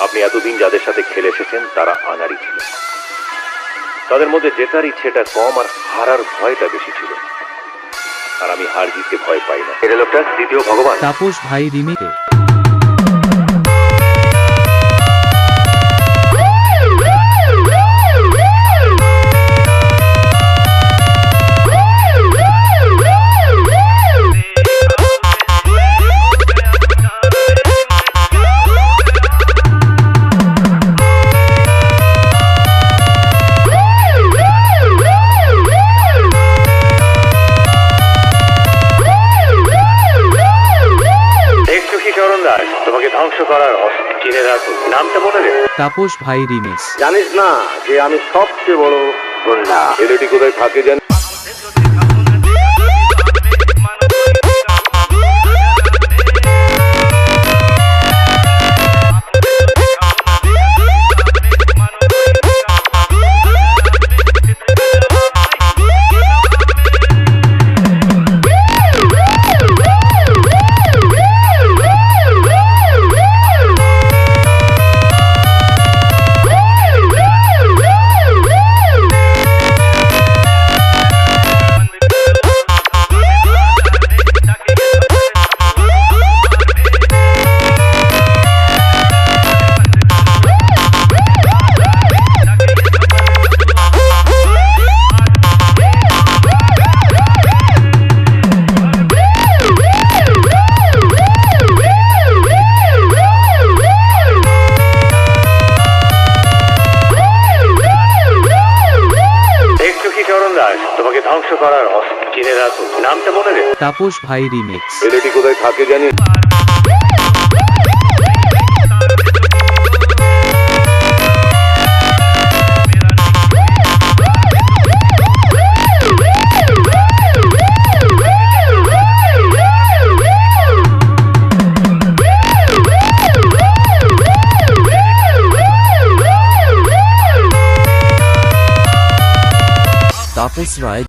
আপনি এতদিন যাদের সাথে খেলে এসেছেন তারা আনারই ছিল। তাদের মধ্যে জেতার ইচ্ছেটা কম আর হারার ভয়টা বেশি ছিল। আর আমি হার জিততে ভয় পাই না। এটা লোকটা দ্বিতীয় ভগবান। তাপস ভাই রিমেকে তোমাকে ধ্বংস করার চিনে রাখো, নামটা মনে রে। তাপস ভাই রিমিক্স। জানিস না যে আমি সবচেয়ে বড় গুন্ডা? ছেলেটি কোথায় থাকে জানি? তোমাকে ধ্বংস করার চিনে রাখো, নামটা মনে রে। তাপস ভাই রিমিক্স। ছেলেটি কোথায় থাকে জানি? তাপস রায়।